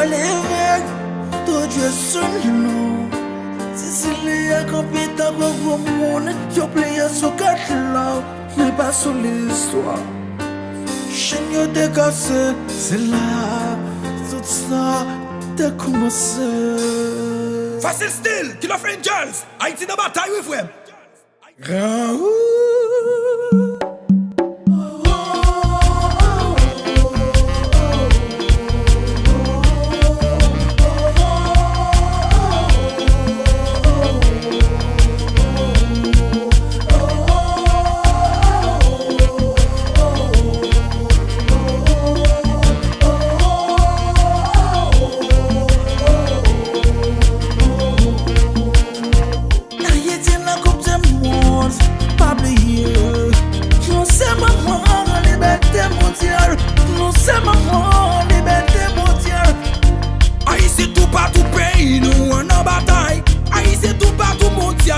lever, tout Dieu sur nous. Sicilien compétent pour le monde, je plie sur quatre là, mais pas sur l'histoire. Chaîne de cassé, c'est là, tout ça, t'as commencé. Facile style, King of Angels, Haïti dans bataille, oui frère.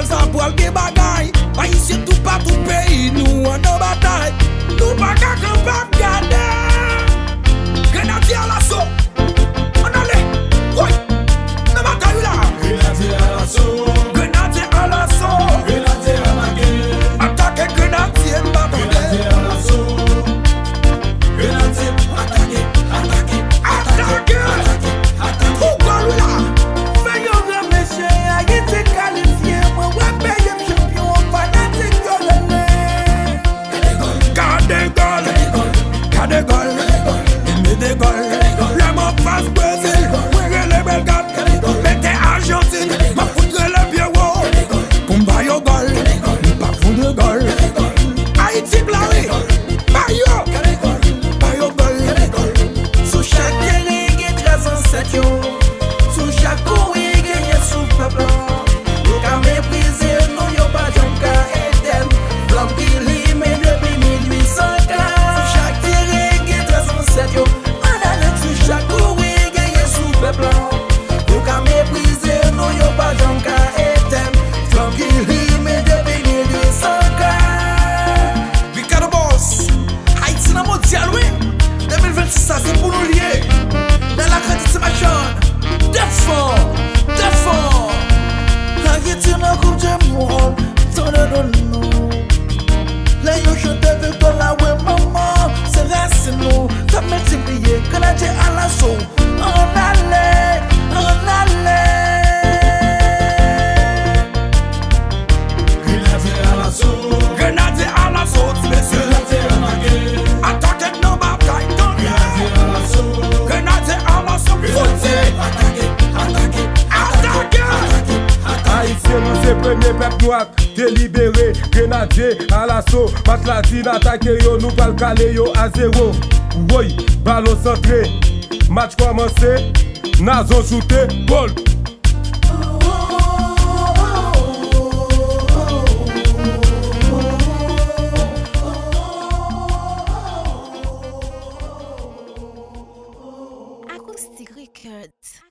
Ça pour des bagailles, haïtien tout partout pays, nous en bataille, nous pas capable de garder. Grenadier à l'assaut, on allait, oui, dans bataille là. Grenadier à l'assaut, Grenadier à l'assaut, Grenadier à la guerre, attaquer Grenadier, Grenadier à l'assaut, Grenadier, attaquer. Pourquoi lui là? Fais un grand monsieur, Haïti qualifié, moi ouais paye champion, fanatique Gardez gol, il des gols, la main face Brésil, ouvrez les Belgades, mettez Argentine, ma foutre le bureau, combat yo gol, pas foutre gol, Haïti blari, Bayo gol, sous chaque terrain il y a 307 yo, sous chaque coin il y a souffle blanc, yo ka mépriser nous yo pas jambes ka éterne, blanc qui l'ime depuis 1800. Yo, on a le chaque coin gagné sous le blanc. Yo ka mépriser nous yo pas jambes ka éteindre. Tranquille mais depuis 1800. Ricardo Boss, Haïti dans mondial oui. 2026 ça c'est pour nous lier. Dans la crédit machine. That's fort. Haïti dans coupe du monde. T'en donne. Là yo chante avec toi la ouais maman. C'est racine nous. Ça multiplié, Grenadier à l'assaut. On allait. Grenadier à l'assaut, messieurs. Grenadier à la guerre, Attaquez nos batailles, Grenadier à l'assaut, Grenadier à l'assaut. Attaquez. Haïtien nous c'est premier peuple noir délibéré, Grenadier à l'assaut, Matladine attaqué yo, nous pas le caler yo à zéro. Oui, ballon centré, match commencé, Nazon shooté, ball. Acoustic Records.